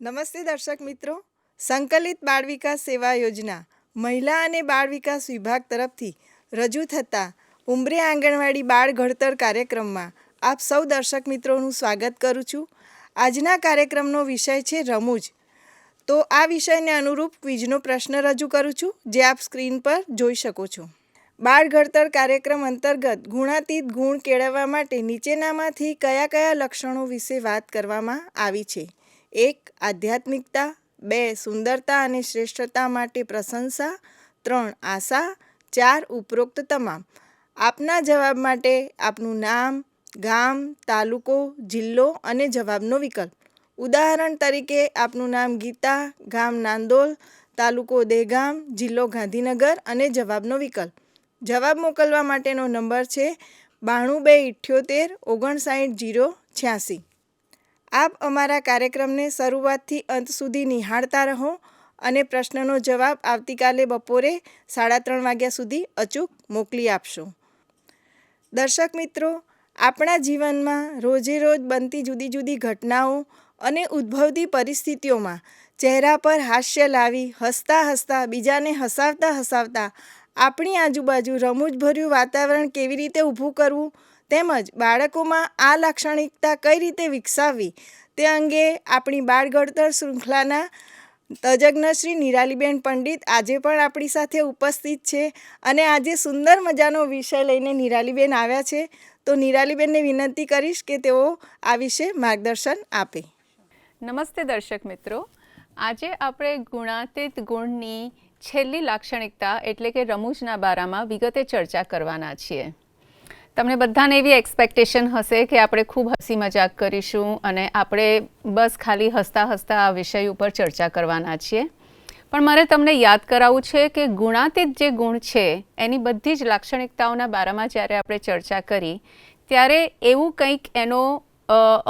નમસ્તે દર્શક મિત્રો, સંકલિત બાળ વિકાસ સેવા યોજના મહિલા અને બાળ વિકાસ વિભાગ તરફથી રજૂ થતા ઉંમરે આંગણવાડી બાળ ઘડતર કાર્યક્રમમાં આપ સૌ દર્શક મિત્રોનું સ્વાગત કરું છું. આજના કાર્યક્રમનો વિષય છે રમૂજ. તો આ વિષયને અનુરૂપ ક્વિઝનો પ્રશ્ન રજૂ કરું છું, જે આપ સ્ક્રીન પર જોઈ શકો છો. બાળ ઘડતર કાર્યક્રમ અંતર્ગત ગુણાતીત ગુણ કેળવવા માટે નીચેનામાંથી કયા કયા લક્ષણો વિશે વાત કરવામાં આવી છે? 1. આધ્યાત્મિકતા, 2. સુંદરતા અને શ્રેષ્ઠતા માટે પ્રશંસા, 3. આશા, 4. ઉપરોક્ત તમામ. આપના જવાબ માટે આપનું નામ, ગામ, તાલુકો, જિલ્લો અને જવાબનો વિકલ્પ. ઉદાહરણ તરીકે આપનું નામ ગીતા, ગામ નાંદોલ, તાલુકો દહેગામ, જિલ્લો ગાંધીનગર અને જવાબનો વિકલ્પ. જવાબ મોકલવા માટેનો નંબર છે 9228799086. આપ અમારા કાર્યક્રમને શરૂઆતથી અંત સુધી નિહાળતા રહો અને પ્રશ્નનો જવાબ આવતીકાલે બપોરે 3:30 વાગ્યા સુધી અચૂક મોકલી આપશો. દર્શક મિત્રો, આપણા જીવનમાં રોજે રોજ બનતી જુદી જુદી ઘટનાઓ અને ઉદ્ભવતી પરિસ્થિતિઓમાં ચહેરા પર હાસ્ય લાવી હસતા હસતા બીજાને હસાવતા હસાવતા આપણી આજુબાજુ રમૂજભર્યું વાતાવરણ કેવી રીતે ઊભું કરવું તેમજ બાળકોમાં આ લાક્ષણિકતા કઈ રીતે વિકસાવવી તે અંગે આપણી બાળ ઘડતર શૃંખલાના તજજ્ઞ શ્રી નિરાલીબેન પંડિત આજે પણ આપણી સાથે ઉપસ્થિત છે અને આજે સુંદર મજાનો વિષય લઈને નિરાલીબેન આવ્યા છે. તો નિરાલીબેનને વિનંતી કરીશ કે તેઓ આ વિશે માર્ગદર્શન આપે. નમસ્તે દર્શક મિત્રો, આજે આપણે ગુણાતીત ગુણની છેલ્લી લાક્ષણિકતા એટલે કે રમૂજના બારામાં વિગતે ચર્ચા કરવાના છીએ. તમને બધાને એવી એક્સપેક્ટેશન હશે કે આપણે ખૂબ હસી મજાક કરીશું અને આપણે બસ ખાલી હસતા હસતા આ વિષય ઉપર ચર્ચા કરવાના છીએ. પણ મારે તમને યાદ કરાવવું છે કે ગુણાતીત જે ગુણ છે એની બધી જ લાક્ષણિકતાઓના બારામાં જ્યારે આપણે ચર્ચા કરી ત્યારે એવું કંઈક એનો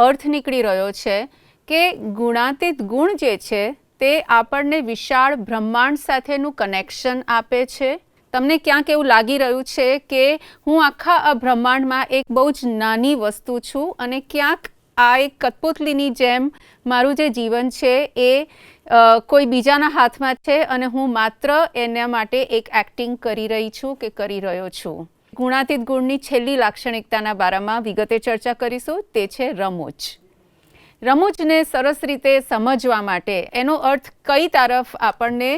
અર્થ નીકળી રહ્યો છે કે ગુણાતીત ગુણ જે છે તે આપણને વિશાળ બ્રહ્માંડ સાથેનું કનેક્શન આપે છે. તમને ક્યાંક એવું લાગી રહ્યું છે કે હું આખા આ બ્રહ્માંડમાં એક બહુ જ નાની વસ્તુ છું અને ક્યાંક આ એક કઠપુતલીની જેમ મારું જે જીવન છે એ કોઈ બીજાના હાથમાં છે અને હું માત્ર એના માટે એક એક્ટિંગ કરી રહી છું કે કરી રહ્યો છું. ગુણાતીત ગુણની છેલ્લી લાક્ષણિકતાના બારામાં વિગતે ચર્ચા કરીશું, તે છે રમૂજ. રમૂજને સરસ રીતે સમજવા માટે એનો અર્થ કઈ તરફ આપણને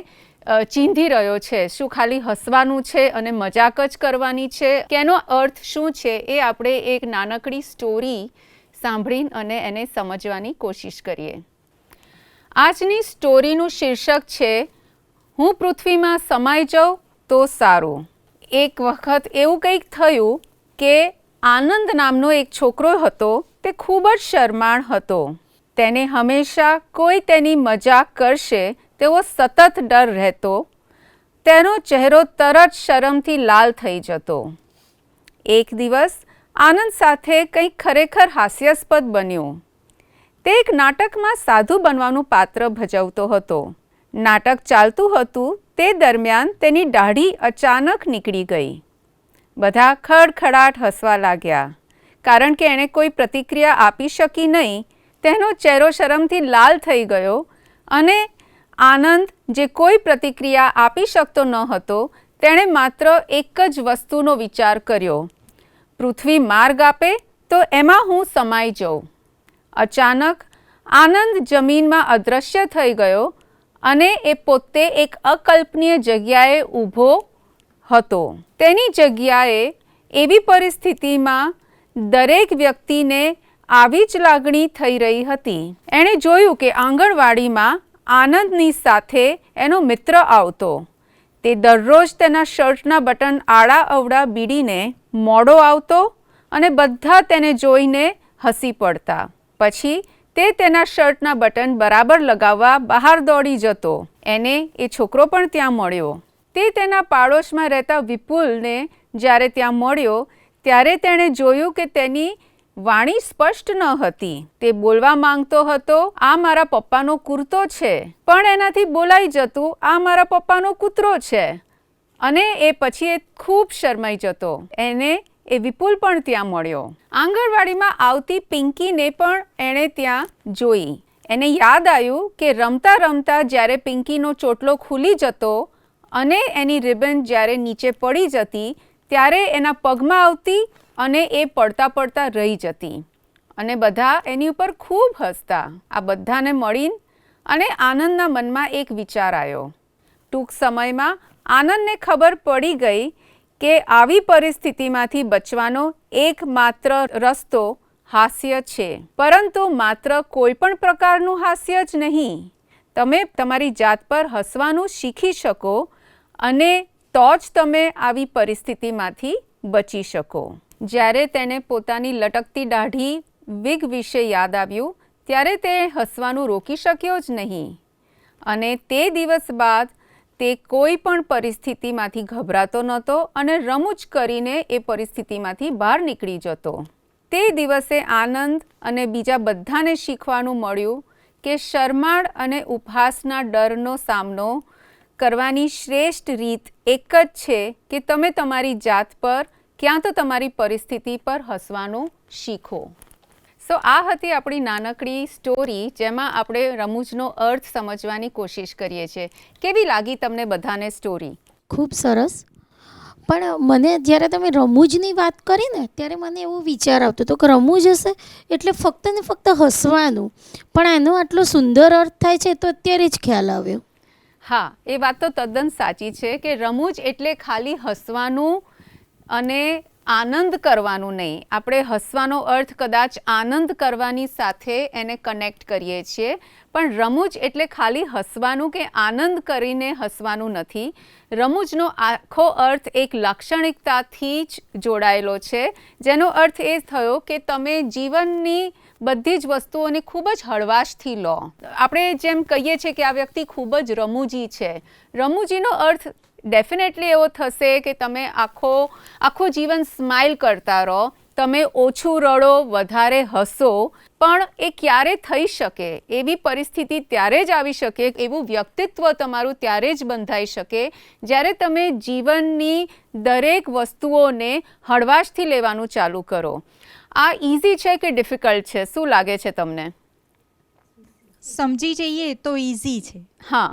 ચીંધી રહ્યો છે, શું ખાલી હસવાનું છે અને મજાક જ કરવાની છે કે એનો અર્થ શું છે, એ આપણે એક નાનકડી સ્ટોરી સાંભળીને અને એને સમજવાની કોશિશ કરીએ. આજની સ્ટોરીનું શીર્ષક છે હું પૃથ્વીમાં સમાઈ જાઉં તો સારું. એક વખત એવું કંઈક થયું કે આનંદ નામનો એક છોકરો હતો. તે ખૂબ જ શરમાળ હતો. તેને હંમેશા કોઈ તેની મજાક કરશે તેવો સતત ડર રહેતો. તેનો ચહેરો તરત શરમથી લાલ થઈ જતો. એક દિવસ આનંદ સાથે કંઈક ખરેખર હાસ્યાસ્પદ બન્યું. તે એક નાટકમાં સાધુ બનવાનું પાત્ર ભજવતો હતો. નાટક ચાલતું હતું તે દરમિયાન તેની દાઢી અચાનક નીકળી ગઈ. બધા ખડખડાટ હસવા લાગ્યા. કારણ કે એણે કોઈ પ્રતિક્રિયા આપી શકી નહીં, તેનો ચહેરો શરમથી લાલ થઈ ગયો અને આનંદ જે કોઈ પ્રતિક્રિયા આપી શકતો ન હતો તેણે માત્ર એક જ વસ્તુનો વિચાર કર્યો, પૃથ્વી માર્ગ આપે તો એમાં હું સમાઈ જાઉં. અચાનક આનંદ જમીનમાં અદૃશ્ય થઈ ગયો અને એ પોતે એક અકલ્પનીય જગ્યાએ ઊભો હતો. તેની જગ્યાએ એવી પરિસ્થિતિમાં દરેક વ્યક્તિને આવી જ લાગણી થઈ રહી હતી. એણે જોયું કે આંગણવાડીમાં આનંદની સાથે એનો મિત્ર આવતો. તે દરરોજ તેના શર્ટના બટન આડા અવડા બીડીને મોડો આવતો અને બધા તેને જોઈને હસી પડતા. પછી તે તેના શર્ટના બટન બરાબર લગાવવા બહાર દોડી જતો. એને એ છોકરો પણ ત્યાં મળ્યો. તે તેના પાડોશમાં રહેતા વિપુલને જ્યારે ત્યાં મળ્યો ત્યારે તેણે જોયું કે તેની વાણી સ્પષ્ટ ન હતી. તે બોલવા માંગતો હતો, આ મારા પપ્પાનો કૂતરો છે, પણ એનાથી બોલાઈ જતું, આ મારા પપ્પાનો કૂતરો છે. અને એ પછી એ ખૂબ શરમાઈ જતો. એને એ વિપુલ પણ ત્યાં મળ્યો. આંગણવાડીમાં આવતી પિંકીને પણ એણે ત્યાં જોઈ. એને યાદ આવ્યું કે રમતા રમતા જ્યારે પિંકીનો ચોટલો ખુલી જતો અને એની રિબન જ્યારે નીચે પડી જતી ત્યારે એના પગમાં આવતી અને એ પડતા પડતા રહી જતી અને બધા એની ઉપર ખૂબ હસતા. આ બધાને મળીને અને આનંદના મનમાં એક વિચાર આવ્યો. ટૂંક સમયમાં આનંદને ખબર પડી ગઈ કે આવી પરિસ્થિતિમાંથી બચવાનો એકમાત્ર રસ્તો હાસ્ય છે, પરંતુ માત્ર કોઈ પણ પ્રકારનું હાસ્ય જ નહીં. તમે તમારી જાત પર હસવાનું શીખી શકો અને તો જ તમે આવી પરિસ્થિતિમાંથી બચી શકો. જ્યારે તેને પોતાની લટકતી દાઢી વિગ વિશે યાદ આવ્યું ત્યારે તે હસવાનું રોકી શક્યો જ નહીં અને તે દિવસ બાદ તે કોઈ પણ પરિસ્થિતિમાંથી ગભરાતો નહોતો અને રમૂજ કરીને એ પરિસ્થિતિમાંથી બહાર નીકળી જતો. તે દિવસે આનંદ અને બીજા બધાને શીખવાનું મળ્યું કે શરમાળ અને ઉપહાસના ડરનો સામનો કરવાની શ્રેષ્ઠ રીત એક જ છે કે તમે તમારી જાત પર ક્યાં તો તમારી પરિસ્થિતિ પર હસવાનું શીખો. સો આ હતી આપણી નાનકડી સ્ટોરી જેમાં આપણે રમૂજનો અર્થ સમજવાની કોશિશ કરીએ છીએ. કેવી લાગી તમને બધાને સ્ટોરી? ખૂબ સરસ. પણ મને જ્યારે તમે રમૂજની વાત કરી ને ત્યારે મને એવો વિચાર આવતો હતો કે રમૂજ હશે એટલે ફક્ત ને ફક્ત હસવાનું, પણ એનો આટલો સુંદર અર્થ થાય છે તો અત્યારે જ ખ્યાલ આવ્યો. હા, એ વાત તો તદ્દન સાચી છે કે રમૂજ એટલે ખાલી હસવાનું અને આનંદ કરવાનું નહીં. આપણે હસવાનો અર્થ કદાચ આનંદ કરવાની સાથે એને કનેક્ટ કરીએ છીએ, પણ રમૂજ એટલે ખાલી હસવાનું કે આનંદ કરીને હસવાનું નથી. રમૂજનો આખો અર્થ એક લાક્ષણિકતાથી જ જોડાયેલો છે, જેનો અર્થ એ થયો કે તમે જીવનની બધી જ વસ્તુઓને ખૂબ જ હળવાશથી લો. આપણે જેમ કહીએ છીએ કે આ વ્યક્તિ ખૂબ જ રમૂજી છે, રમૂજીનો અર્થ ડેફિનેટલી એવો થશે કે તમે આખું જીવન સ્માઇલ કરતા રહો, તમે ઓછું રડો, વધારે હસો, પણ એ ક્યારે થઈ શકે? એવી પરિસ્થિતિ ત્યારે જ આવી શકે, એવું વ્યક્તિત્વ તમારું ત્યારે જ બંધાઈ શકે જ્યારે તમે જીવનની દરેક વસ્તુઓને હળવાશથી લેવાનું ચાલુ કરો. આ ઇઝી છે કે ડિફિકલ્ટ છે? શું લાગે છે તમને? સમજી જઈએ તો ઇઝી છે. હા,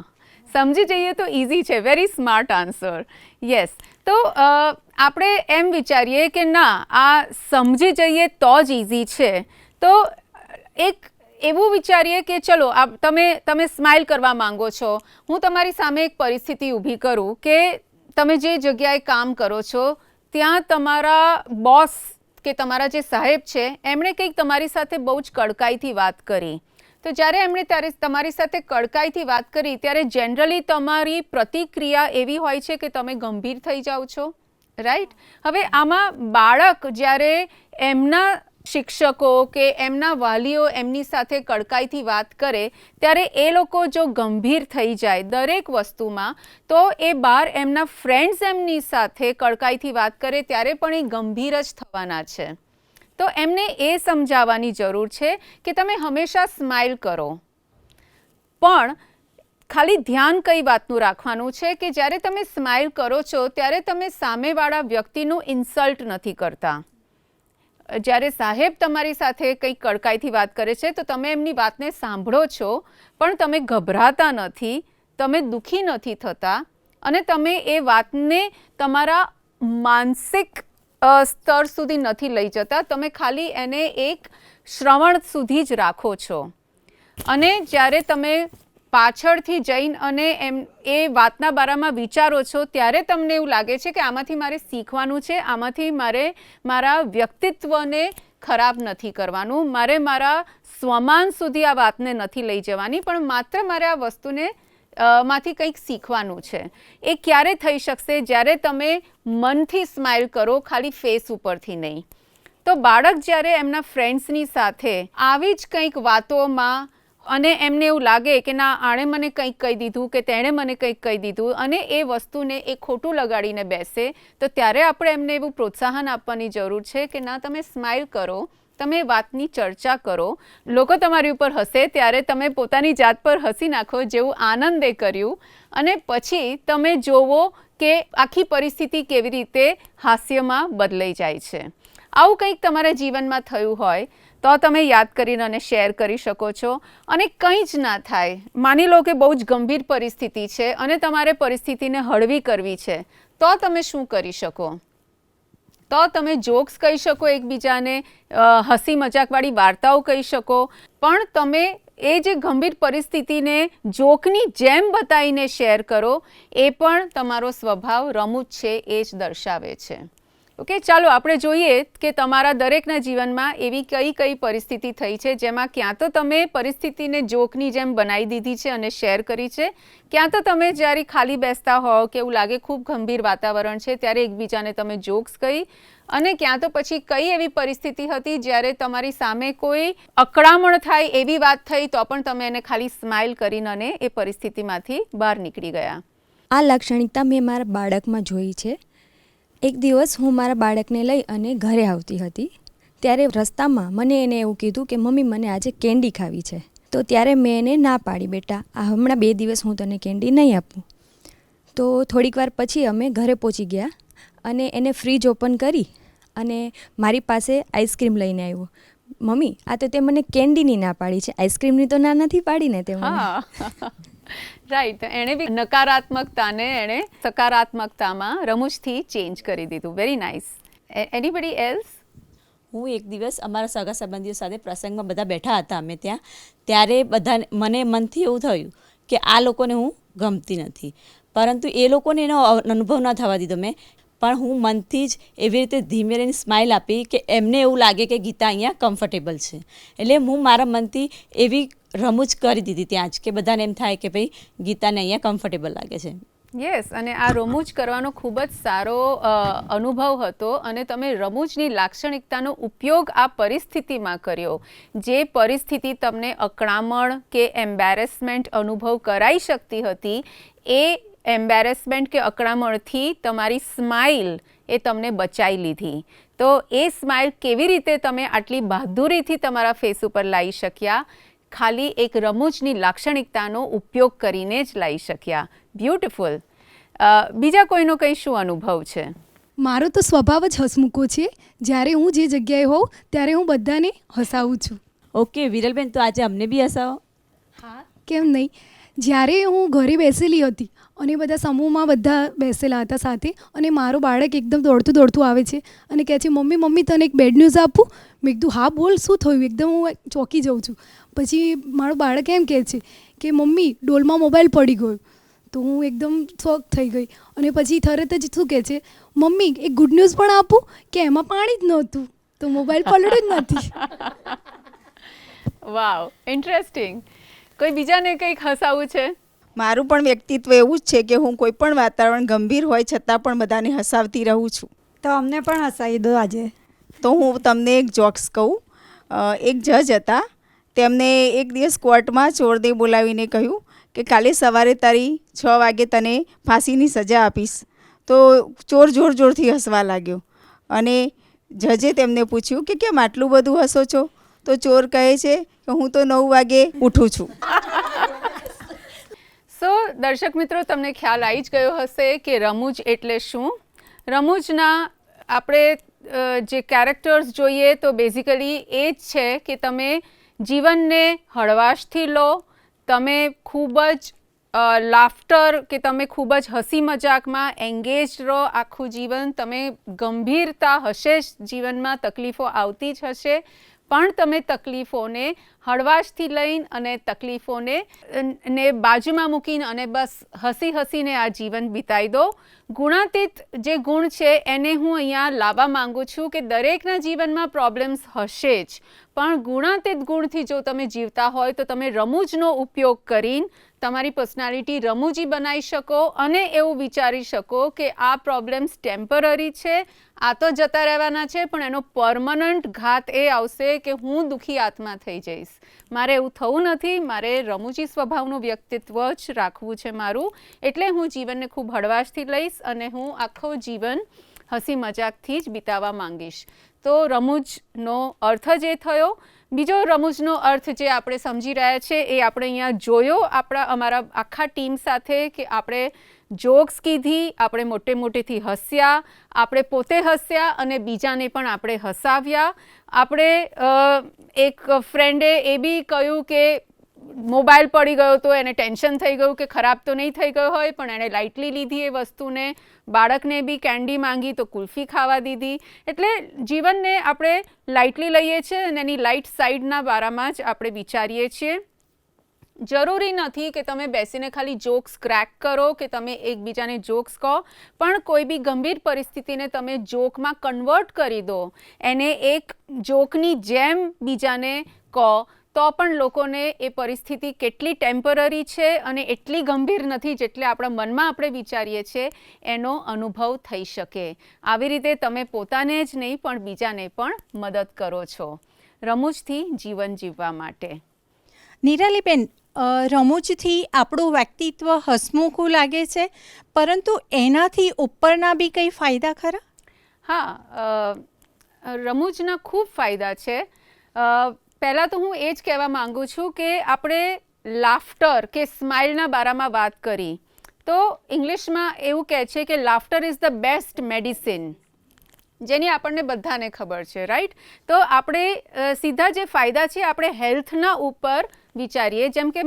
સમજી જઈએ તો ઇઝી છે. Very smart answer. યસ. તો આપણે એમ વિચારીએ કે ના, આ સમજી જઈએ તો જ ઇઝી છે. તો એક એવું વિચારીએ કે ચલો તમે સ્માઇલ કરવા માંગો છો, હું તમારી સામે એક પરિસ્થિતિ ઊભી કરું કે તમે જે જગ્યાએ કામ કરો છો ત્યાં તમારા બોસ કે તમારા જે સાહેબ છે એમણે કંઈક તમારી સાથે બહુ જ કડકાઈથી વાત કરી. તો જ્યારે એમણે તમારી સાથે કડકાઈથી વાત કરી ત્યારે જનરલી તમારી પ્રતિક્રિયા એવી હોય છે કે તમે ગંભીર થઈ જાઓ છો, રાઈટ? હવે આમાં બાળક જ્યારે એમના શિક્ષકો કે એમના વાલીઓ એમની સાથે કડકાઈથી વાત કરે ત્યારે એ લોકો જો ગંભીર થઈ જાય દરેક વસ્તુમાં, તો એ બહાર એમના ફ્રેન્ડ્સ એમની સાથે કડકાઈથી વાત કરે ત્યારે પણ એ ગંભીર જ થવાના છે. તો એમને એ સમજાવવાની જરૂર છે કે તમે હંમેશા સ્માઇલ કરો, પણ ખાલી ધ્યાન કઈ વાતનું રાખવાનું છે કે જ્યારે તમે સ્માઇલ કરો છો ત્યારે તમે સામેવાળા વ્યક્તિનું ઇન્સલ્ટ નથી કરતા. જ્યારે સાહેબ તમારી સાથે કંઈક કડકાઈથી વાત કરે છે તો તમે એમની વાતને સાંભળો છો, પણ તમે ગભરાતા નથી, તમે દુઃખી નથી થતા અને તમે એ વાતને તમારા માનસિક સ્તર સુધી નથી લઈ જતા. તમે ખાલી એને એક શ્રવણ સુધી જ રાખો છો અને જ્યારે તમે પાછળથી જઈને અને એ વાતના બારામાં વિચારો છો ત્યારે તમને એવું લાગે છે કે આમાંથી મારે શીખવાનું છે, આમાંથી મારે મારા વ્યક્તિત્વને ખરાબ નથી કરવાનું, મારે મારા સ્વમાન સુધી આ વાતને નથી લઈ જવાની, પણ માત્ર મારે આ વસ્તુને માંથી કંઈક શીખવાનું છે. એ ક્યારે થઈ શકશે? જ્યારે તમે મનથી સ્માઇલ કરો, ખાલી ફેસ ઉપરથી નહીં. તો બાળક જ્યારે એમના ફ્રેન્ડ્સની સાથે આવી જ કંઈક વાતોમાં અને એમને એવું લાગે કે ના, આણે મને કંઈક કહી દીધું કે તેણે મને કંઈક કહી દીધું અને એ વસ્તુને એ ખોટું લગાડીને બેસે, તો ત્યારે આપણે એમને એવું પ્રોત્સાહન આપવાની જરૂર છે કે ના, તમે સ્માઇલ કરો, તમે વાતની ચર્ચા કરો. લોકો તમારી ઉપર હસે ત્યારે તમે પોતાની જાત પર હસી નાખો જેવું આનંદે કર્યું અને પછી તમે જોવો કે આખી પરિસ્થિતિ કેવી રીતે હાસ્યમાં બદલાઈ જાય છે. આવું કંઈક તમારા જીવનમાં થયું હોય તો તમે યાદ કરીને અને શેર કરી શકો છો. અને કંઈ જ ના થાય, માની લો કે બહુ જ ગંભીર પરિસ્થિતિ છે અને તમારે પરિસ્થિતિને હળવી કરવી છે, તો તમે શું કરી શકો? તો તમે જોક્સ કહી શકો એકબીજાને, હસી મજાકવાળી વાર્તાઓ કહી શકો, પણ તમે એ જે ગંભીર પરિસ્થિતિને જોકની જેમ બતાવીને શેર કરો, એ પણ તમારો સ્વભાવ રમૂજ છે એ જ દર્શાવે છે. ઓકે, ચાલો આપણે જોઈએ કે તમારા દરેકના જીવનમાં એવી કઈ કઈ પરિસ્થિતિ થઈ છે જેમાં ક્યાં તો તમે પરિસ્થિતિને જોકની જેમ બનાવી દીધી છે અને શેર કરી છે, ક્યાં તો તમે જ્યારે ખાલી બેસતા હોવ કે એવું લાગે ખૂબ ગંભીર વાતાવરણ છે ત્યારે એકબીજાને તમે જોક્સ કહી, અને ક્યાં તો પછી કઈ એવી પરિસ્થિતિ હતી જ્યારે તમારી સામે કોઈ અકળામણ થાય એવી વાત થઈ તો પણ તમે એને ખાલી સ્માઇલ કરીને અને એ પરિસ્થિતિમાંથી બહાર નીકળી ગયા. આ લાક્ષણિકતા મેં મારા બાળકમાં જોઈ છે. એક દિવસ હું મારા બાળકને લઈ અને ઘરે આવતી હતી, ત્યારે રસ્તામાં મને એને એવું કીધું કે મમ્મી મને આજે કેન્ડી ખાવી છે. તો ત્યારે મેં એને ના પાડી, બેટા આ હમણાં 2 દિવસ હું તને કેન્ડી નહીં આપું. તો થોડીક વાર પછી અમે ઘરે પહોંચી ગયા અને એને ફ્રીજ ઓપન કરી અને મારી પાસે આઈસ્ક્રીમ લઈને આવ્યો. મમ્મી આ તો તે મને કેન્ડીની ના પાડી છે, આઈસ્ક્રીમની તો ના નથી પાડી ને તે મને. હા, રાઈટ. એણે બી નકારાત્મકતાને એણે સકારાત્મકતામાં રમૂજથી ચેન્જ કરી દીધું. Very nice. Anybody else? હું એક દિવસ અમારા સગા સંબંધીઓ સાથે પ્રસંગમાં બધા બેઠા હતા અમે ત્યાં, ત્યારે બધા મને મનથી એવું થયું કે આ લોકોને હું ગમતી નથી, પરંતુ એ લોકોને એનો અનુભવ ન થવા દીધો મેં, પણ હું મનથી જ એવી રીતે ધીમે રહીને સ્માઇલ આપી કે એમને એવું લાગે કે ગીતા અહીંયા કમ્ફર્ટેબલ છે. એટલે હું મારા મનથી એવી રમૂજ કરી દીધી ત્યાં જ કે બધાને એમ થાય કે ભાઈ ગીતાને અહીંયા કમ્ફર્ટેબલ લાગે છે. યસ, અને આ રમૂજ કરવાનો ખૂબ જ સારો અનુભવ હતો અને તમે રમૂજની લાક્ષણિકતાનો ઉપયોગ આ પરિસ્થિતિમાં કર્યો. જે પરિસ્થિતિ તમને અકળામણ કે એમ્બેરેસમેન્ટ અનુભવ કરાઈ શકતી હતી, એ એમ્બેરેસમેન્ટ કે અકળામણથી તમારી સ્માઇલ એ તમને બચાવી લીધી. તો એ સ્માઇલ કેવી રીતે તમે આટલી બહાદુરીથી તમારા ફેસ ઉપર લાવી શક્યા? ખાલી એક રમૂજની લાક્ષણિકતાનો ઉપયોગ કરીને જ લાવી શક્યા. બ્યુટિફુલ. બીજા કોઈનો કંઈ શું અનુભવ છે? મારો તો સ્વભાવ જ હસમુખો છે. જ્યારે હું જે જગ્યાએ હોઉં ત્યારે હું બધાને હસાવું છું. ઓકે વિરલબેન, તો આજે અમને બી હસાવો. હા, કેમ નહીં. જ્યારે હું ઘરે બેસેલી હતી અને બધા સમૂહમાં બધા બેસેલા હતા સાથે, અને મારું બાળક એકદમ દોડતું આવે છે અને કહે છે મમ્મી મમ્મી તને એક બેડ ન્યૂઝ આપું. મેં કીધું હા બોલ, શું થયું? એકદમ હું ચોંકી જાઉં છું. પછી મારું બાળક એમ કહે છે કે મમ્મી ડોલમાં મોબાઈલ પડી ગયો. તો હું એકદમ શોક થઈ ગઈ અને પછી તરત જ શું કહે છે મમ્મી એક ગુડ ન્યૂઝ પણ આપું, કે એમાં પાણી જ નહોતું તો મોબાઈલ પલળ્યો જ નથી. વાવ, ઇન્ટરેસ્ટિંગ. કોઈ બીજાને કંઈક હસાવું છે? મારું પણ વ્યક્તિત્વ એવું જ છે કે હું કોઈ પણ વાતાવરણ ગંભીર હોય છતાં પણ બધાને હસાવતી રહું છું. તો અમને પણ હસાવી દો આજે. તો હું તમને એક જોક્સ કહું. એક જજ હતા, તેમને એક દિવસ કોર્ટમાં ચોરને બોલાવીને કહ્યું કે કાલે સવારે તારી 6 વાગે તને ફાંસીની સજા આપીશ. તો ચોર જોરથી હસવા લાગ્યો અને જજે તેમને પૂછ્યું કે કેમ આટલું બધું હસો છો? તો ચોર કહે છે કે હું તો 9 વાગે ઉઠું છું. સો દર્શક મિત્રો, તમને ખ્યાલ આવી જ ગયો હશે કે રમૂજ એટલે શું. રમૂજના આપણે જે કેરેક્ટર્સ જોઈએ તો બેઝિકલી એ જ છે કે તમે જીવનને હળવાશથી લો, તમે ખૂબ જ લાફ્ટર કે તમે ખૂબ જ હસી મજાકમાં એન્ગેજ રહો આખું જીવન. તમે ગંભીરતા હશે જ જીવનમાં, તકલીફો આવતી જ હશે, પણ તમે તકલીફોને હળવાશથી લઈને અને તકલીફોને બાજુમાં મૂકીને અને બસ હસીને આ જીવન વિતાવી દો. ગુણાતીત જે ગુણ છે એને હું અહીંયા લાવવા માંગુ છું કે દરેકના જીવનમાં પ્રોબ્લેમ્સ હશે જ, પણ ગુણાતીત ગુણથી જો તમે જીવતા હોય તો તમે રમૂજનો ઉપયોગ કરીને તમારી પર્સનાલિટી રમૂજી બનાવી શકો અને એવું વિચારી શકો કે આ પ્રોબ્લેમ્સ ટેમ્પરરી છે, આ તો જતા રહેવાના છે, પણ એનો પરમનન્ટ ઘાત એ આવશે કે હું દુઃખી આત્મા થઈ જઈશ. મારે એવું થવું નથી, મારે રમૂજી સ્વભાવનું વ્યક્તિત્વ જ રાખવું છે મારું, એટલે હું જીવનને ખૂબ હળવાશથી લઈશ અને હું આખું જીવન હસી મજાકથી જ વિતાવવા માંગીશ. તો રમૂજનો અર્થ જ એ થયો. બીજો રમૂજનો અર્થ જે આપણે સમજી રહ્યા છે એ આપણે અહીંયા જોયો અમારા આખા ટીમ સાથે કે આપણે જોક્સ કીધી, આપણે મોટેથી હસ્યા, આપણે પોતે હસ્યા અને બીજાને પણ આપણે હસાવ્યા. આપણે એક ફ્રેન્ડે એ બી કહ્યું કે મોબાઈલ પડી ગયો તો એને ટેન્શન થઈ ગયું કે ખરાબ તો નહીં થઈ ગયો હોય, પણ એણે લાઇટલી લીધી એ વસ્તુને. બાળકને બી કેન્ડી માંગી તો કુલ્ફી ખાવા દીધી. એટલે જીવનને આપણે લાઇટલી લઈએ છીએ અને એની લાઇટ સાઈડના બારામાં જ આપણે વિચારીએ છીએ. જરૂરી નથી કે તમે બેસીને ખાલી જોક્સ ક્રેક કરો કે તમે એકબીજાને જોક્સ કહો, પણ કોઈ બી ગંભીર પરિસ્થિતિને તમે જોકમાં કન્વર્ટ કરી દો, એને એક જોકની જેમ બીજાને કહો, તો પણ લોકોને એ પરિસ્થિતિ કેટલી ટેમ્પરરી છે અને એટલી ગંભીર નથી જેટલે આપણા મનમાં આપણે વિચારીએ છીએ એનો અનુભવ થઈ શકે. આવી રીતે તમે પોતાને જ નહીં પણ બીજાને પણ મદદ કરો છો રમૂજથી જીવન જીવવા માટે. નિરાલીબેન, રમૂજથી આપણું વ્યક્તિત્વ હસમુખું લાગે છે, પરંતુ એનાથી ઉપરના બી કંઈ ફાયદા ખરા? હા, રમૂજના ખૂબ ફાયદા છે. પહેલાં તો હું એ જ કહેવા માગું છું કે આપણે લાફ્ટર કે સ્માઇલના બારામાં વાત કરી તો ઇંગ્લિશમાં એવું કહે છે કે laughter is the best medicine, જેની આપણને બધાને ખબર છે, રાઈટ? તો આપણે સીધા જે ફાયદા છે આપણે હેલ્થના ઉપર વિચારીએ. જેમ કે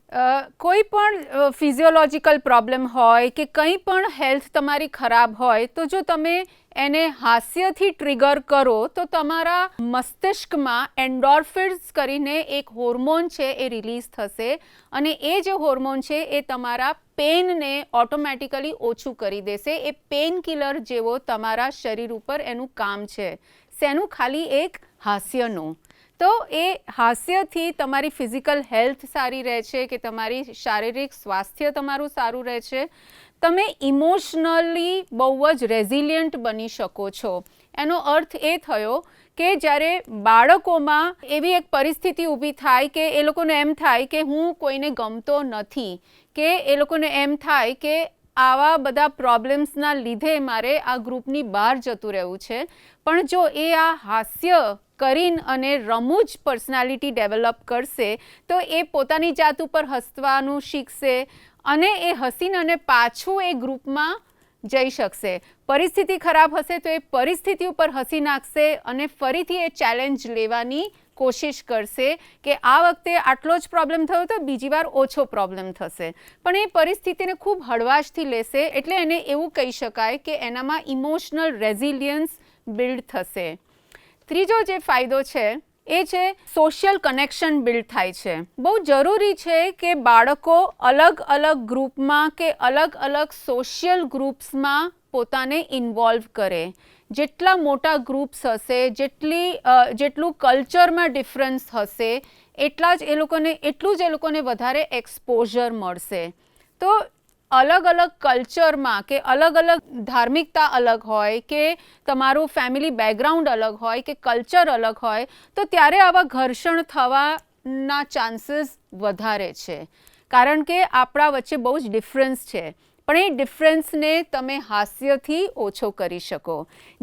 કોઈ પણ ફિઝિયોલોજિકલ પ્રોબ્લેમ હોય કે કંઈ પણ હેલ્થ તમારી ખરાબ હોય, તો જો તમે એને હાસ્યથી ટ્રિગર કરો તો તમારા મસ્તિષ્કમાં એન્ડોર્ફિન્સ કરીને એક હોર્મોન છે એ રિલીઝ થશે અને એ જે હોર્મોન છે એ તમારા પેનને ઓટોમેટિકલી ઓછું કરી દેશે. એ પેન કિલર જેવો તમારા શરીર ઉપર એનું કામ છે. શેનું? ખાલી એક હાસ્યનું. તો એ હાસ્યથી તમારી ફિઝિકલ હેલ્થ સારી રહે છે કે તમારી શારીરિક સ્વાસ્થ્ય તમારું સારું રહે છે. તમે ઇમોશનલી બહુ જ રેઝિલિયન્ટ બની શકો છો. એનો અર્થ એ થયો કે જ્યારે બાળકોમાં એવી એક પરિસ્થિતિ ઊભી થાય કે એ લોકોને એમ થાય કે હું કોઈને ગમતો નથી, કે એ લોકોને એમ થાય કે આવા બધા પ્રોબ્લેમ્સના લીધે મારે આ ગ્રુપની બહાર જતું રહેવું છે, પણ જો એ આ હાસ્ય કરીને અને રમૂજ પર્સનાલિટી ડેવલપ કરશે તો એ પોતાની જાત ઉપર હસવાનું શીખશે અને એ હસીને અને પાછું એ ગ્રુપમાં જઈ શકશે. પરિસ્થિતિ ખરાબ હશે તો એ પરિસ્થિતિ ઉપર હસી નાખશે અને ફરીથી એ ચેલેન્જ લેવાની કોશિશ કરશે કે આ વખતે આટલો જ પ્રોબ્લેમ થયો તો બીજી વાર ઓછો પ્રોબ્લેમ થશે. પણ એ પરિસ્થિતિને ખૂબ હળવાશથી લેશે, એટલે એને એવું કહી શકાય કે એનામાં ઇમોશનલ રેઝિલિયન્સ બિલ્ડ થશે. ત્રીજો જે ફાયદો છે એ છે સોશિયલ કનેક્શન બિલ્ડ થાય છે. બહુ જરૂરી છે કે બાળકો અલગ અલગ ગ્રુપમાં કે અલગ અલગ સોશિયલ ગ્રુપ્સમાં પોતાને ઇન્વોલ્વ કરે. જેટલા મોટા ગ્રુપ્સ હશે, જેટલું કલ્ચરમાં ડિફરન્સ હશે, એટલું જ એ લોકોને વધારે એક્સપોઝર મળશે. તો અલગ અલગ કલ્ચરમાં કે અલગ અલગ ધાર્મિકતા અલગ હોય કે તમારું ફેમિલી બેકગ્રાઉન્ડ અલગ હોય કે કલ્ચર અલગ હોય, તો ત્યારે આવા ઘર્ષણ થવાના ચાન્સીસ વધારે છે, કારણ કે આપણા વચ્ચે બહુ જ ડિફરન્સ છે. પણ એ ડિફરન્સને તમે હાસ્યથી ઓછો કરી શકો.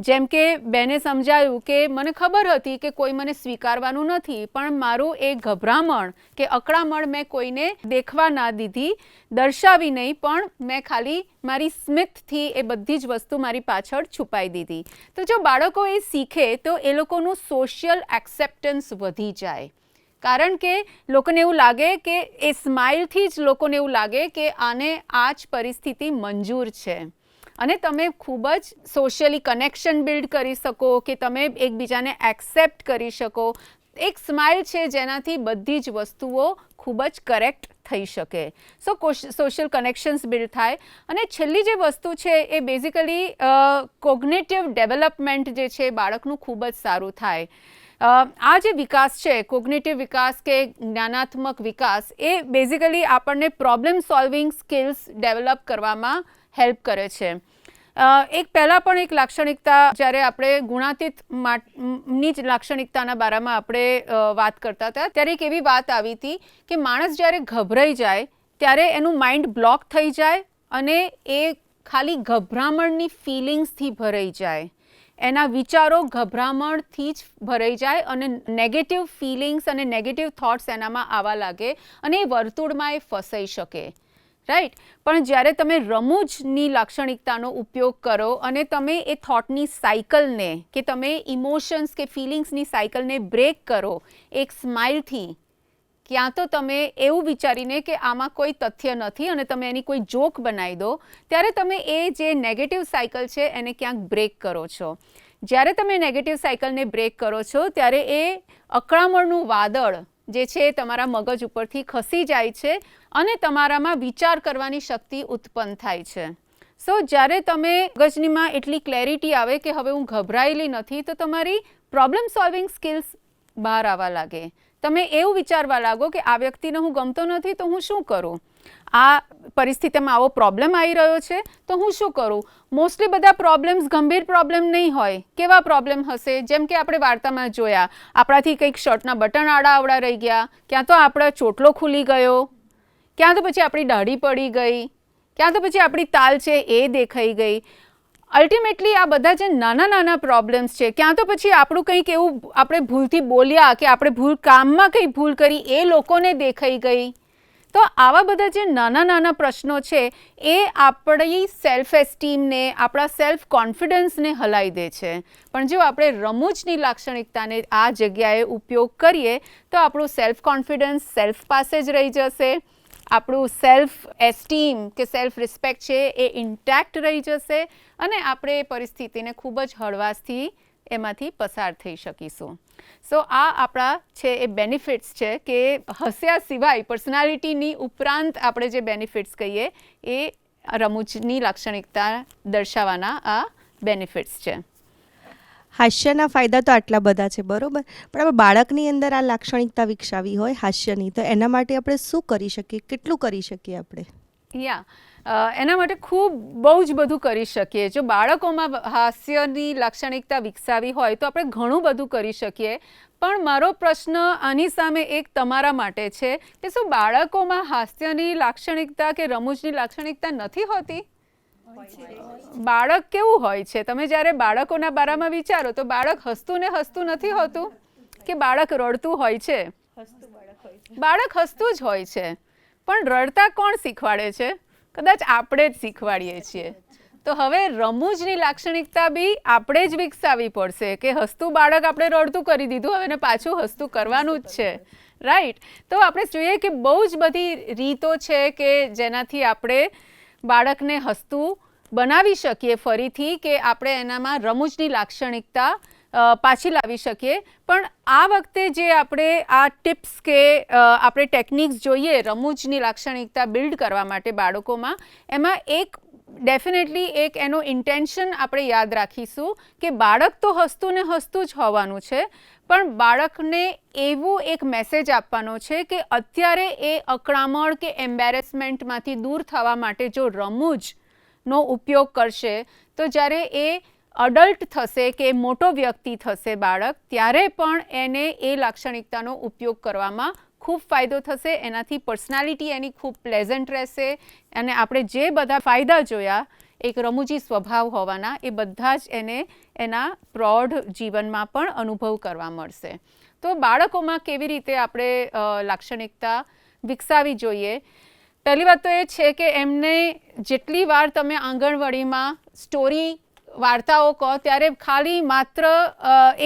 જેમ કે બેને સમજાયું કે મને ખબર હતી કે કોઈ મને સ્વીકારવાનું નથી, પણ મારું એ ગભરામણ કે અકળામણ મેં કોઈને દેખવા ના દીધી, દર્શાવી નહીં, પણ મેં ખાલી મારી સ્મિતથી એ બધી જ વસ્તુ મારી પાછળ છુપાઈ દીધી. તો જો બાળકો એ શીખે તો એ લોકોનું સોશિયલ એક્સેપ્ટન્સ વધી જાય, કારણ કે લોકોને એવું લાગે કે એ સ્માઇલથી જ લોકોને એવું લાગે કે આને આ જ પરિસ્થિતિ મંજૂર છે અને તમે ખૂબ જ સોશિયલી કનેક્શન બિલ્ડ કરી શકો કે તમે એકબીજાને એક્સેપ્ટ કરી શકો. એક સ્માઇલ છે જેનાથી બધી જ વસ્તુઓ ખૂબ જ કરેક્ટ થઈ શકે. સોશિયલ કનેક્શન્સ બિલ્ડ થાય. અને છેલ્લી જે વસ્તુ છે એ બેઝિકલી કોગ્નેટિવ ડેવલપમેન્ટ જે છે બાળકનું ખૂબ જ સારું થાય. આ જે વિકાસ છે, કોગ્નેટિવ વિકાસ કે જ્ઞાનાત્મક વિકાસ, એ બેઝિકલી આપણને પ્રોબ્લેમ સોલ્વિંગ સ્કિલ્સ ડેવલપ કરવામાં હેલ્પ કરે છે. એક પહેલાં પણ એક લાક્ષણિકતા, જ્યારે આપણે ગુણાતીતની જ લાક્ષણિકતાના બારામાં આપણે વાત કરતા હતા, ત્યારે એક એવી વાત આવી હતી કે માણસ જ્યારે ગભરાઈ જાય ત્યારે એનું માઇન્ડ બ્લોક થઈ જાય અને એ ખાલી ગભરામણની ફિલિંગ્સથી ભરાઈ જાય. એના વિચારો ગભરામણથી જ ભરાઈ જાય અને નેગેટિવ ફિલિંગ્સ અને નેગેટિવ થોટ્સ એનામાં આવવા લાગે અને એ વર્તુળમાં એ ફસાઈ શકે, રાઈટ. પણ જ્યારે તમે રમૂજની લાક્ષણિકતાનો ઉપયોગ કરો અને તમે એ થોટની સાયકલને કે તમે ઇમોશન્સ કે ફિલિંગ્સની સાયકલને બ્રેક કરો એક સ્માઇલથી, ક્યાં તો તમે એવું વિચારીને કે આમાં કોઈ તથ્ય નથી અને તમે એની કોઈ જોક બનાવી દો, ત્યારે તમે એ જે નેગેટિવ સાયકલ છે એને ક્યાંક બ્રેક કરો છો. જ્યારે તમે નેગેટિવ સાયકલને બ્રેક કરો છો ત્યારે એ અકળામણનું વાદળ જે છે તમારા મગજ ઉપરથી ખસી જાય છે અને તમારામાં વિચાર કરવાની શક્તિ ઉત્પન્ન થાય છે. સો જ્યારે તમે મગજનીમાં એટલી ક્લેરિટી આવે કે હવે હું ગભરાયેલી નથી, તો તમારી પ્રોબ્લેમ સોલ્વિંગ સ્કિલ્સ બહાર આવવા લાગે. તમે એવું વિચારવા લાગો કે આ વ્યક્તિને હું ગમતો નથી તો હું શું કરું, આ પરિસ્થિતિમાં આવો પ્રોબ્લેમ આવી રહ્યો છે તો હું શું કરું. મોસ્ટલી બધા પ્રોબ્લેમ્સ ગંભીર પ્રોબ્લેમ નહીં હોય. કેવા પ્રોબ્લેમ હશે? જેમ કે આપણે વાર્તામાં જોયા, આપણાથી કંઈક શર્ટના બટન આડા રહી ગયા, ક્યાં તો આપણો ચોટલો ખુલી ગયો, ક્યાં તો પછી આપણી દાઢી પડી ગઈ, ક્યાં તો પછી આપણી તાલ છે એ દેખાઈ ગઈ. અલ્ટિમેટલી આ બધા જે નાના નાના પ્રોબ્લેમ્સ છે, ક્યાં તો પછી આપણું કંઈક એવું આપણે ભૂલથી બોલ્યા કે આપણે કામમાં કંઈ ભૂલ કરી એ લોકોને દેખાઈ ગઈ. તો આવા બધા જે નાના નાના પ્રશ્નો છે એ આપણી સેલ્ફ એસ્ટીમને, આપણા સેલ્ફ કોન્ફિડન્સને હલાવી દે છે. પણ જો આપણે રમૂજની લાક્ષણિકતાને આ જગ્યાએ ઉપયોગ કરીએ તો આપણું સેલ્ફ કોન્ફિડન્સ સેલ્ફ પાસે જ રહી જશે, આપણું સેલ્ફ એસ્ટીમ કે સેલ્ફ રિસ્પેક્ટ છે એ ઇન્ટેક્ટ રહી જશે અને આપણે એ પરિસ્થિતિને ખૂબ જ હળવાશથી એમાંથી પસાર થઈ શકીશું. સો આ આપણા છે એ બેનિફિટ્સ છે કે હસ્યા સિવાય પર્સનાલિટીની ઉપરાંત આપણે જે બેનિફિટ્સ કહીએ એ રમૂજની લાક્ષણિકતા દર્શાવવાના આ બેનિફિટ્સ છે. હાસ્યના ફાયદા તો આટલા બધા છે, બરાબર. પણ આપણે બાળકની અંદર આ લાક્ષણિકતા વિકસાવી હોય હાસ્યની, તો એના માટે આપણે શું કરી શકીએ, કેટલું કરી શકીએ આપણે? એના માટે બહુ જ બધું કરી શકીએ. જો બાળકોમાં હાસ્યની લાક્ષણિકતા વિકસાવી હોય તો આપણે ઘણું બધું કરી શકીએ. પણ મારો પ્રશ્ન આની સામે એક તમારા માટે છે કે શું બાળકોમાં હાસ્યની લાક્ષણિકતા કે રમૂજની લાક્ષણિકતા નથી હોતી? બાળક કેવું હોય છે? તમે જ્યારે બાળકોના બારામાં વિચારો તો બાળક હસતું ને હસતું નથી હોતું કે બાળક રડતું હોય છે? બાળક હસતું જ હોય છે. પણ રડતા કોણ શીખવાડે છે? કદાચ આપણે જ શીખવાડીએ છીએ. તો હવે રમૂજની લાક્ષણિકતા બી આપણે જ વિકસાવવી પડશે કે હસતું બાળક આપણે રડતું કરી દીધું, હવે એને પાછું હસતું કરવાનું જ છે, રાઈટ. તો આપણે જોઈએ કે બહુ જ બધી રીતો છે કે જેનાથી આપણે બાળકને હસતું બનાવી શકીએ ફરીથી, કે આપણે એનામાં રમૂજની લાક્ષણિકતા પાછી લાવી શકીએ. પણ આ વખતે જે આપણે આ ટિપ્સ કે આપણે ટેકનિક્સ જોઈએ રમૂજની લાક્ષણિકતા બિલ્ડ કરવા માટે બાળકોમાં, એમાં એક ડેફિનેટલી એક એનો ઇન્ટેન્શન આપણે યાદ રાખીશું કે બાળક તો હસતું ને હસતું જ હોવાનું છે, પણ બાળકને એવું એક મેસેજ આપવાનો છે કે અત્યારે એ અકળામણ કે એમ્બેરેસમેન્ટમાંથી દૂર થવા માટે જો રમૂજનો ઉપયોગ કરશે તો જ્યારે એ અડલ્ટ થશે કે મોટો વ્યક્તિ થશે બાળક, ત્યારે પણ એને એ લાક્ષણિકતાનો ઉપયોગ કરવામાં ખૂબ ફાયદો થશે. એનાથી પર્સનાલિટી એની ખૂબ પ્લેઝન્ટ રહેશે અને આપણે જે બધા ફાયદા જોયા એક રમૂજી સ્વભાવ હોવાના, એ બધા જ એને એના પ્રૌઢ જીવનમાં પણ અનુભવ કરવા મળશે. તો બાળકોમાં કેવી રીતે આપણે લાક્ષણિકતા વિકસાવી જોઈએ? પહેલી વાત તો એ છે કે એમને જેટલી વાર તમે આંગણવાડીમાં સ્ટોરી વાર્તાઓ કહો ત્યારે ખાલી માત્ર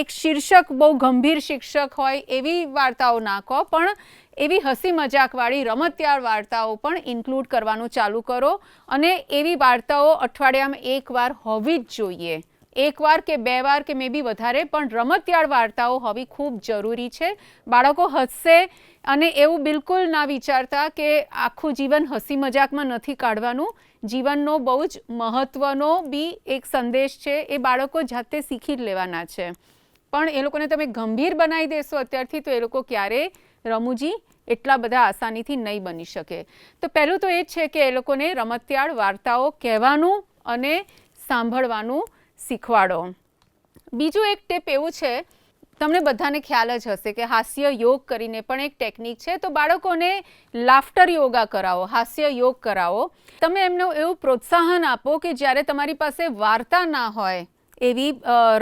એક શીર્ષક બહુ ગંભીર શિક્ષક હોય એવી વાર્તાઓ ના કહો, પણ એવી હસી મજાકવાળી રમતિયાળ વાર્તાઓ પણ ઇન્ક્લુડ કરવાનું ચાલુ કરો. અને એવી વાર્તાઓ અઠવાડિયામાં એકવાર હોવી જ જોઈએ, એકવાર કે બે વાર કે મે બી વધારે, પણ રમતિયાળ વાર્તાઓ હોવી ખૂબ જરૂરી છે. બાળકો હસશે અને એવું બિલકુલ ના વિચારતા કે આખું જીવન હસી મજાકમાં નથી કાઢવાનું. જીવનનો બહુ જ મહત્ત્વનો બી એક સંદેશ છે, એ બાળકો જાતે શીખી જ લેવાના છે. પણ એ લોકોને તમે ગંભીર બનાવી દેશો અત્યારથી તો એ લોકો ક્યારેય રમૂજી એટલા બધા આસાનીથી નહીં બની શકે. તો પહેલું તો એ જ છે કે એ લોકોને રમતિયાળ વાર્તાઓ કહેવાનું અને સાંભળવાનું શીખવાડો. બીજું એક ટીપ એવું છે, તમને બધાને ખ્યાલ જ હશે કે હાસ્ય યોગ કરીને પણ એક ટેકનિક છે. તો બાળકોને લાફ્ટર યોગા કરાવો, હાસ્ય યોગ કરાવો. તમે એમને એવું પ્રોત્સાહન આપો કે જ્યારે તમારી પાસે વાર્તા ના હોય એવી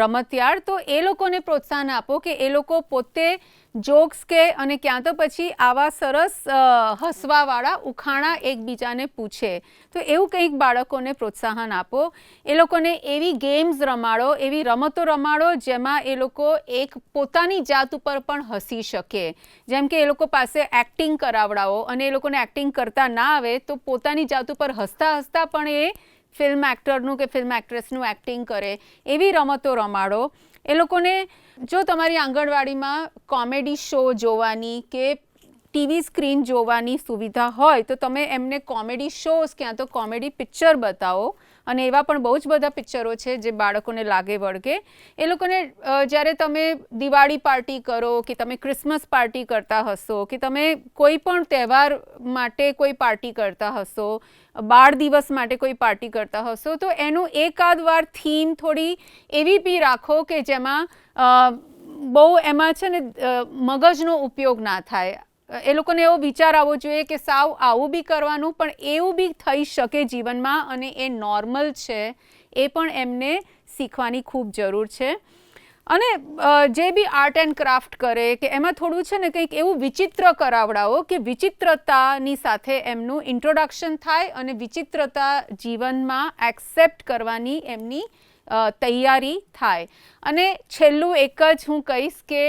રમતિયાળ, તો એ લોકોને પ્રોત્સાહન આપો કે એ લોકો પોતે જોક્સ કે અને ક્યાં તો પછી આવા સરસ હસવાવાળા ઉખાણા એકબીજાને પૂછે. તો એવું કંઈક બાળકોને પ્રોત્સાહન આપો. એ લોકોને એવી ગેમ્સ રમાડો, એવી રમતો રમાડો જેમાં એ લોકો એક પોતાની જાત ઉપર પણ હસી શકે. જેમ કે એ લોકો પાસે એક્ટિંગ કરાવડાવો અને એ લોકોને એક્ટિંગ કરતા ના આવે તો પોતાની જાત ઉપર હસતા હસતા પણ એ ફિલ્મ એક્ટરનું કે ફિલ્મ એક્ટ્રેસનું એક્ટિંગ કરે, એવી રમતો રમાડો. એ લોકોને જો તમારી આંગણવાડીમાં કોમેડી શો જોવાની કે ટીવી સ્ક્રીન જોવાની સુવિધા હોય તો તમે એમને કોમેડી શોઝ ક્યાં તો કોમેડી પિક્ચર બતાવો. અને એવા પણ બહુ જ બધા પિક્ચરો છે જે બાળકોને લાગે વળગે. એ લોકોને જ્યારે તમે દિવાળી પાર્ટી કરો કે તમે ક્રિસમસ પાર્ટી કરતા હશો કે તમે કોઈ પણ તહેવાર માટે કોઈ પાર્ટી કરતા હશો, બાળ દિવસ માટે કોઈ પાર્ટી કરતા હશો, તો એનું એકાદ વાર થીમ થોડી એવી બી રાખો કે જેમાં બહુ એમાં છે ને મગજનો ઉપયોગ ના થાય. એ લોકોને એવો વિચાર આવવો જોઈએ કે સાવ આવું બી કરવાનું પણ એવું બી થઈ શકે જીવનમાં અને એ નોર્મલ છે, એ પણ એમને શીખવાની ખૂબ જરૂર છે. અને જે બી આર્ટ એન્ડ ક્રાફ્ટ કરે કે એમાં થોડું છે ને કંઈક એવું વિચિત્ર કરાવડાવો કે વિચિત્રતાની સાથે એમનું ઇન્ટ્રોડક્શન થાય અને વિચિત્રતા જીવનમાં એક્સેપ્ટ કરવાની એમની તૈયારી થાય. અને છેલ્લું એક જ હું કહીશ કે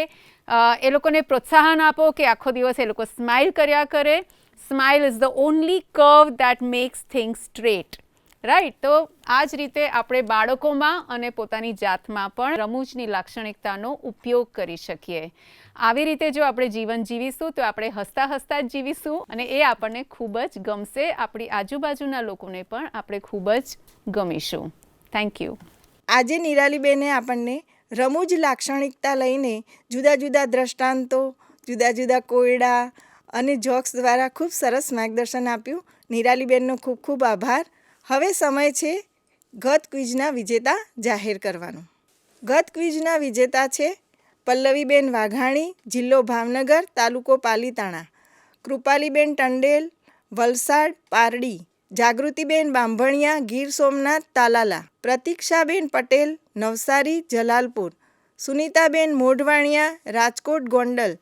એ લોકોને પ્રોત્સાહન આપો કે આખો દિવસ એ લોકો સ્માઇલ કર્યા કરે. Smile is the only curve that max things straight, right? તો આ જ રીતે આપણે બાળકોમાં અને પોતાની જાતમાં પણ રમૂજની લાક્ષણિકતાનો ઉપયોગ કરી શકીએ. આવી રીતે જો આપણે જીવન જીવીશું તો આપણે હસતા હસતા જ જીવીશું અને એ આપણને ખૂબ જ ગમશે. આપણી આજુબાજુના લોકોને પણ આપણે ખૂબ જ ગમીશું. Thank you. આજે નિરાલીબેને આપણને રમૂજ લાક્ષણિકતા લઈને જુદા જુદા દ્રષ્ટાંતો, જુદા જુદા કોયડા અને જોક્સ દ્વારા ખૂબ સરસ માર્ગદર્શન આપ્યું. નિરાલીબેનનો ખૂબ ખૂબ આભાર. હવે સમય છે ગત ક્વિઝના વિજેતા જાહેર કરવાનો. ગત ક્વિઝના વિજેતા છે પલ્લવીબેન વાઘાણી, જિલ્લો ભાવનગર, તાલુકો પાલીતાણા; કૃપાલીબેન ટંડેલ, વલસાડ પારડી; જાગૃતિબેન બાંભણિયા, ગીર સોમનાથ તાલાલા; પ્રતીક્ષાબેન પટેલ, નવસારી જલાલપુર; સુનિતાબેન મોઢવાણિયા, રાજકોટ ગોંડલ;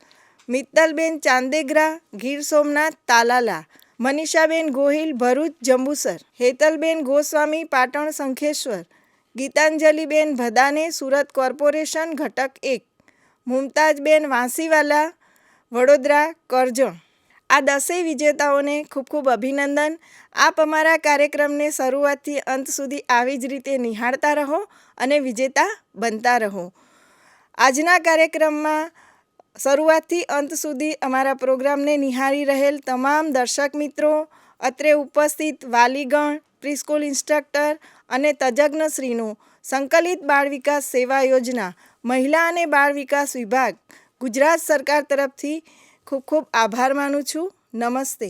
મિત્તલબેન ચાંદેગ્રા, ગીર સોમનાથ તાલાલા; મનીષાબેન ગોહિલ, ભરૂચ જંબુસર; હેતલબેન ગોસ્વામી, પાટણ શંખેશ્વર; ગીતાંજલિબેન ભદાને, સુરત કોર્પોરેશન ઘટક 1; મુમતાજબેન વાંસીવાલા, વડોદરા કરજણ. આ 10 વિજેતાઓને ખૂબ ખૂબ અભિનંદન. આપ અમારા કાર્યક્રમને શરૂઆતથી અંત સુધી આવી જ રીતે નિહાળતા રહો અને વિજેતા બનતા રહો. આજના કાર્યક્રમમાં શરૂઆતથી અંત સુધી અમારા પ્રોગ્રામને નિહાળી રહેલ તમામ દર્શક મિત્રો, અત્રે ઉપસ્થિત વાલીગણ, પ્રીસ્કૂલ ઇન્સ્ટ્રક્ટર અને તજજ્ઞશ્રીનો સંકલિત બાળ વિકાસ સેવા યોજના મહિલા અને બાળ વિકાસ વિભાગ ગુજરાત સરકાર તરફથી ખૂબ ખૂબ આભાર માનું છું. નમસ્તે.